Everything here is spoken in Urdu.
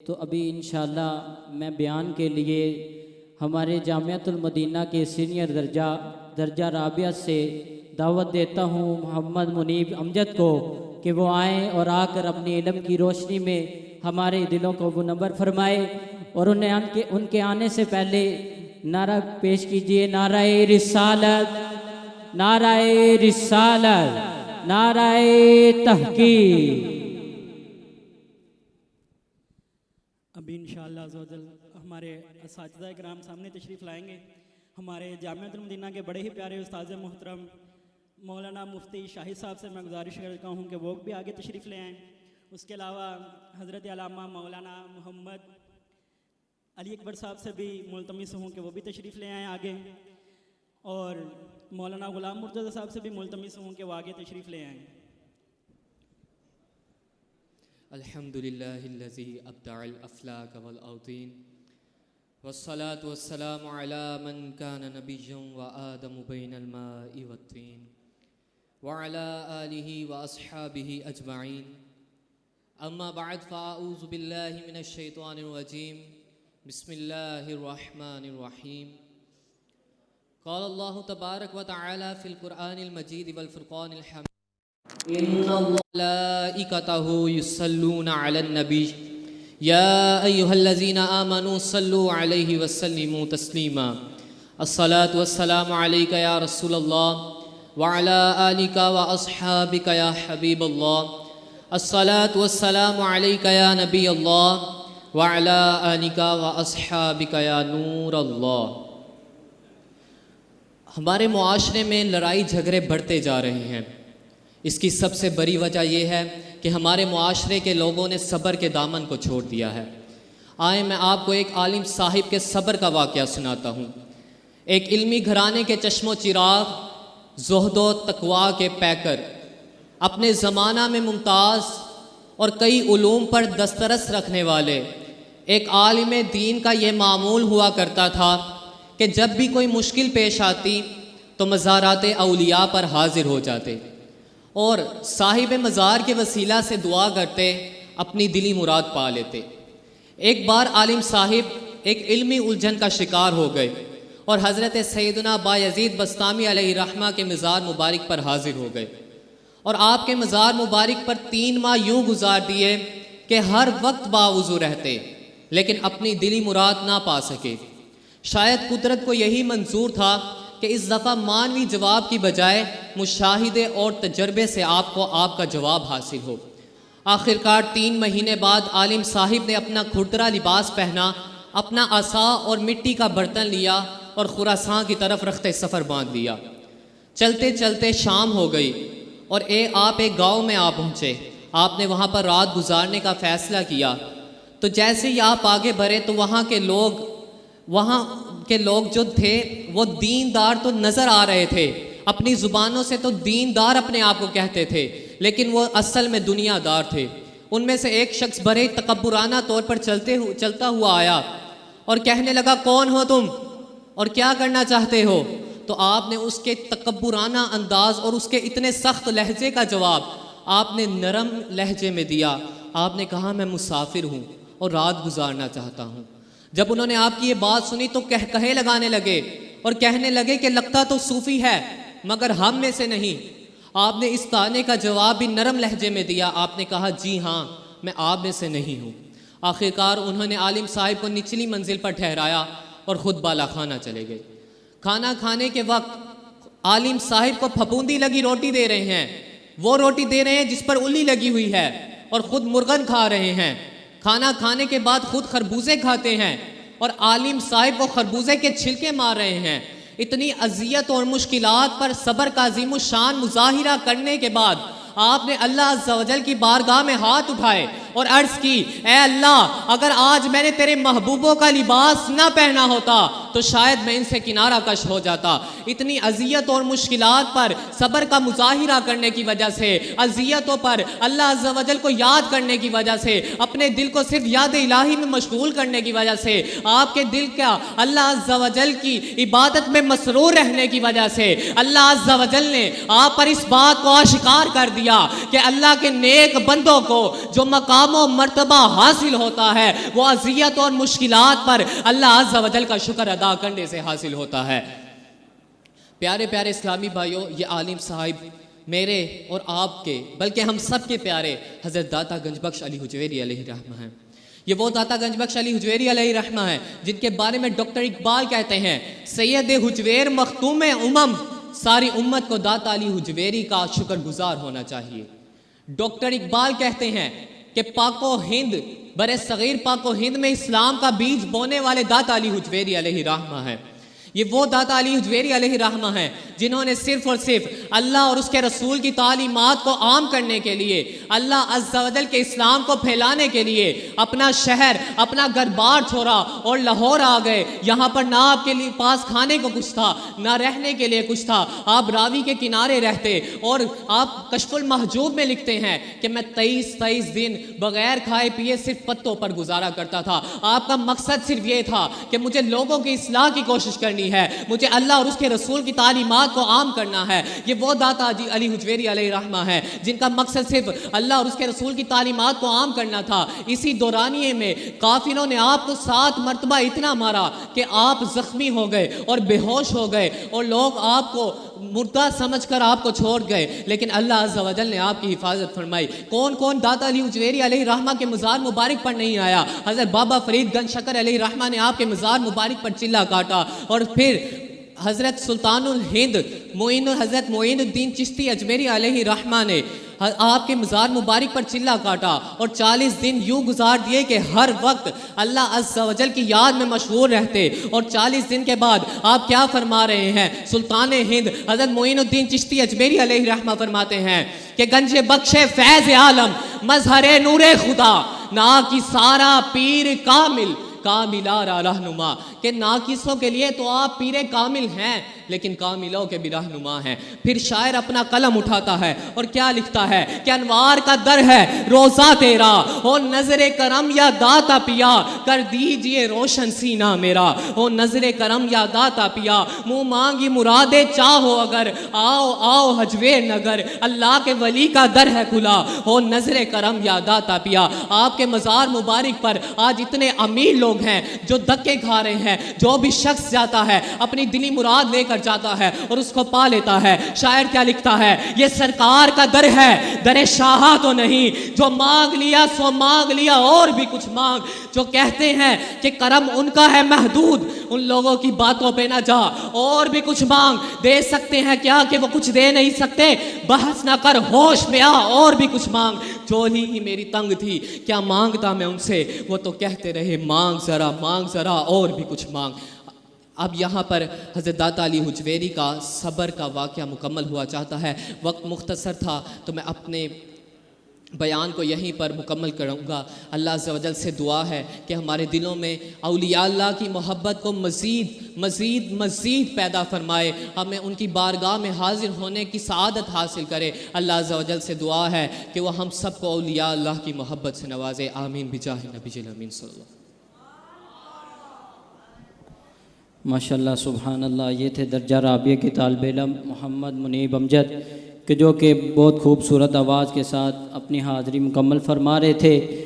تو ابھی انشاءاللہ میں بیان کے لیے ہمارے جامعۃ المدینہ کے سینئر درجہ رابعہ سے دعوت دیتا ہوں محمد منیب امجد کو کہ وہ آئیں اور آ کر اپنی علم کی روشنی میں ہمارے دلوں کو منور فرمائے، اور ان کے آنے سے پہلے نعرہ پیش کیجئے، نعرہ رسالت، نعرہ رسالت، نعرہ تحقیق۔ ابھی انشاءاللہ عزوجل ہمارے اساتذہ کرام سامنے تشریف لائیں گے۔ ہمارے جامعۃ المدینہ کے بڑے ہی پیارے استاذ محترم مولانا مفتی شاہد صاحب سے میں گزارش کرتا ہوں کہ وہ بھی آگے تشریف لے آئیں۔ اس کے علاوہ حضرت علامہ مولانا محمد علی اکبر صاحب سے بھی ملتمس ہوں کہ وہ بھی تشریف لے آئیں آگے، اور مولانا غلام مرتضی صاحب سے بھی ملتمس ہوں کہ وہ آگے تشریف لے آئیں۔ الحمد للہ الذی ابدع الافلاک والاوطین والصلاة والسلام علی من کان نبیا وآدم بین الماء والطین وعلی آلہ واصحابہ اجمعین، اما بعد فاعوذ باللہ من الشیطان الرجیم، بسم اللہ الرحمن الرحیم۔ قال اللہ تبارک و تعالی فی القرآن المجید والفرقان الحمید، ان ملائکتہ یصلون علی النبی یا ایہا الذین آمنوا صلوا علیہ وسلموا تسلیما۔ الصلاة والسلام علیک یا رسول اللہ وعلی آلک واصحابک یا حبیب اللہ۔ الصلاة والسلام علیک یا نبی اللہ وعلی آلک واصحابک یا نور اللہ۔ ہمارے معاشرے میں لڑائی جھگڑے بڑھتے جا رہے ہیں۔ اس کی سب سے بڑی وجہ یہ ہے کہ ہمارے معاشرے کے لوگوں نے صبر کے دامن کو چھوڑ دیا ہے۔ آئیں میں آپ کو ایک عالم صاحب کے صبر کا واقعہ سناتا ہوں۔ ایک علمی گھرانے کے چشم و چراغ، زہد و تقویٰ کے پیکر، اپنے زمانہ میں ممتاز اور کئی علوم پر دسترس رکھنے والے ایک عالم دین کا یہ معمول ہوا کرتا تھا کہ جب بھی کوئی مشکل پیش آتی تو مزارات اولیاء پر حاضر ہو جاتے اور صاحب مزار کے وسیلہ سے دعا کرتے، اپنی دلی مراد پا لیتے۔ ایک بار عالم صاحب ایک علمی الجھن کا شکار ہو گئے اور حضرت سیدنا بایزید بسطامی علیہ رحمہ کے مزار مبارک پر حاضر ہو گئے، اور آپ کے مزار مبارک پر 3 ماہ یوں گزار دیے کہ ہر وقت باوضو رہتے، لیکن اپنی دلی مراد نہ پا سکے۔ شاید قدرت کو یہی منظور تھا کہ اس دفعہ مانوی جواب کی بجائے مشاہدے اور تجربے سے آپ کو آپ کا جواب حاصل ہو۔ آخرکار 3 مہینے بعد عالم صاحب نے اپنا کھردرا لباس پہنا، اپنا عصا اور مٹی کا برتن لیا اور خراساں کی طرف رخت سفر باندھ لیا۔ چلتے چلتے شام ہو گئی اور آپ ایک گاؤں میں آ پہنچے۔ آپ نے وہاں پر رات گزارنے کا فیصلہ کیا، تو جیسے ہی آپ آگے بڑھے تو وہاں کے لوگ جو تھے وہ دیندار تو نظر آ رہے تھے، اپنی زبانوں سے تو دیندار اپنے آپ کو کہتے تھے، لیکن وہ اصل میں دنیا دار تھے۔ ان میں سے ایک شخص بڑے تکبرانہ طور پر چلتا ہوا آیا اور کہنے لگا، کون ہو تم اور کیا کرنا چاہتے ہو؟ تو آپ نے اس کے تکبرانہ انداز اور اس کے اتنے سخت لہجے کا جواب آپ نے نرم لہجے میں دیا۔ آپ نے کہا، میں مسافر ہوں اور رات گزارنا چاہتا ہوں۔ جب انہوں نے آپ کی یہ بات سنی تو کہے لگانے لگے اور کہنے لگے کہ لگتا تو صوفی ہے مگر ہم میں سے نہیں۔ آپ نے اس طعنے کا جواب بھی نرم لہجے میں دیا۔ آپ نے کہا، جی ہاں، میں آپ میں سے نہیں ہوں۔ آخرکار انہوں نے عالم صاحب کو نچلی منزل پر ٹھہرایا اور خود بالا خانہ چلے گئے۔ کھانا کھانے کے وقت عالم صاحب کو پھپوندی لگی روٹی دے رہے ہیں، وہ روٹی دے رہے ہیں جس پر الی لگی ہوئی ہے، اور خود مرغن کھا رہے ہیں۔ کھانا کھانے کے بعد خود خربوزے کھاتے ہیں اور عالم صاحب کو خربوزے کے چھلکے مار رہے ہیں۔ اتنی اذیت اور مشکلات پر صبر کا عظیم الشان مظاہرہ کرنے کے بعد آپ نے اللہ عز و جل کی بارگاہ میں ہاتھ اٹھائے اور عرض کی، اے اللہ، اگر آج میں نے تیرے محبوبوں کا لباس نہ پہنا ہوتا تو شاید میں ان سے کنارہ کش ہو جاتا. اتنی اذیت اور مشکلات پر صبر کا مظاہرہ کرنے کی وجہ سے، اذیتوں پر اللہ عز و جل کو یاد کرنے کی وجہ سے، اپنے دل کو صرف یاد الہی میں مشغول کرنے کی وجہ سے، آپ کے دل کا اللہ عز و جل کی عبادت میں مسرور رہنے کی وجہ سے اللہ عز و جل نے آپ پر اس بات کو آشکار کر دیا کہ اللہ کے نیک بندوں کو جو مقام و مرتبہ حاصل ہوتا ہے وہ اذیت اور مشکلات پر اللہ عز و جل کا شکر ادا کرنے سے حاصل ہوتا ہے. پیارے پیارے اسلامی بھائیوں، یہ عالم صاحب میرے اور آپ کے بلکہ ہم سب کے پیارے حضرت داتا گنج بخش علی حجویری علیہ رحمہ ہیں. یہ وہ داتا گنج بخش علی حجویری علیہ رحمہ ہیں جن کے بارے میں ڈاکٹر اقبال کہتے ہیں سید حجویر مختوم امم، ساری امت کو داتا علی حجویری کا شکر گزار ہونا چاہیے. ڈاکٹر اقبال کہتے ہیں کہ پاک و ہند، بر صغیر پاک و ہند میں اسلام کا بیج بونے والے داتا علی حجویری علیہ رحمہ ہیں. یہ وہ داتا علی حجویری علیہ رحمہ ہیں جنہوں نے صرف اور صرف اللہ اور اس کے رسول کی تعلیمات کو عام کرنے کے لیے، اللہ عز و جل کے اسلام کو پھیلانے کے لیے اپنا شہر، اپنا گھر بار چھوڑا اور لاہور آ گئے. یہاں پر نہ آپ کے لیے پاس کھانے کو کچھ تھا، نہ رہنے کے لیے کچھ تھا. آپ راوی کے کنارے رہتے اور آپ کشف المحجوب میں لکھتے ہیں کہ میں 23 دن بغیر کھائے پیے صرف پتوں پر گزارا کرتا تھا. آپ کا مقصد صرف یہ تھا کہ مجھے لوگوں کی اصلاح کی کوشش کرنی ہے، مجھے اللہ اور اس کے رسول کی تعلیمات کو عام کرنا ہے. یہ وہ داتا علی حجویری علیہ رحمہ ہے جن کا مقصد صرف اللہ اور اس کے رسول کی تعلیمات کو عام کرنا تھا. اسی دورانیے میں کافروں نے آپ کو 7 مرتبہ اتنا مارا کہ آپ زخمی ہو گئے اور بے ہوش ہو گئے اور لوگ آپ کو مردہ سمجھ کر آپ کو چھوڑ گئے، لیکن اللہ عز و جل نے آپ کی حفاظت فرمائی. کون کون داتا علی حجویری علیہ رحمہ کے مزار مبارک پر نہیں آیا؟ حضرت بابا فرید گنج شکر علیہ رحمہ نے آپ کے مزار مبارک پر چلہ کاٹا، اور پھر حضرت سلطان الہند حضرت معین الدین چشتی اجمیری علیہ رحمہ نے آپ کے مزار مبارک پر چلہ کاٹا اور 40 دن یوں گزار دیے کہ ہر وقت اللہ عز و جل کی یاد میں مشغول رہتے. اور 40 دن کے بعد آپ کیا فرما رہے ہیں؟ سلطان ہند حضرت معین الدین چشتی اجمیری علیہ رحمہ فرماتے ہیں کہ گنج بخش فیض عالم مظہر نور خدا، نا کی سارا پیر کامل کاملہ را رہنما. کہ ناقصوں کے لیے تو آپ پیر کامل ہیں لیکن کاملوں کے بھی رہنما ہیں. پھر شاعر اپنا قلم اٹھاتا ہے اور کیا لکھتا ہے کہ انوار کا در ہے روزہ تیرا، ہو نظر کرم یا داتا پیا، کر دیجئے روشن سینہ میرا. ہو نظر کرم یا داتا پیا، منہ مانگی مرادیں چاہو اگر، آؤ آؤ حجویر نگر، اللہ کے ولی کا در ہے کھلا. ہو نظر کرم یا داتا پیا. آپ کے مزار مبارک پر آج اتنے امیر لوگ ہیں جو دھکے کھا رہے ہیں. جو بھی شخص جاتا ہے اپنی دلی مراد لے کر جاتا ہے اور اس کو پا لیتا ہے. شاعر کیا لکھتا ہے؟ یہ سرکار کا در ہے، در شاہ تو نہیں، جو مانگ لیا سو مانگ لیا اور بھی کچھ مانگ. جو کہتے ہیں کہ کرم ان کا ہے محدود، ان لوگوں کی باتوں پہ نہ جا، اور بھی کچھ مانگ. دے سکتے ہیں کیا کہ وہ کچھ دے نہیں سکتے؟ بحث نہ کر ہوش میں آ اور بھی کچھ مانگ. چولی ہی میری تنگ تھی کیا مانگتا میں ان سے، وہ تو کہتے رہے مانگ ذرا اور بھی کچھ مانگ. اب یہاں پر حضرت داتا علی حجویری کا صبر کا واقعہ مکمل ہوا چاہتا ہے. وقت مختصر تھا تو میں اپنے بیان کو یہیں پر مکمل کروں گا. اللہ عز و جل سے دعا ہے کہ ہمارے دلوں میں اولیاء اللہ کی محبت کو مزید پیدا فرمائے، ہمیں ان کی بارگاہ میں حاضر ہونے کی سعادت حاصل کرے. اللہ عز و جل سے دعا ہے کہ وہ ہم سب کو اولیاء اللہ کی محبت سے نوازے. آمین بجاہ نبی الامین صلی اللہ. ماشاءاللہ سبحان اللہ. یہ تھے درجہ رابعہ کے طالب علم محمد منیب امجد کہ جو کہ بہت خوبصورت آواز کے ساتھ اپنی حاضری مکمل فرما رہے تھے.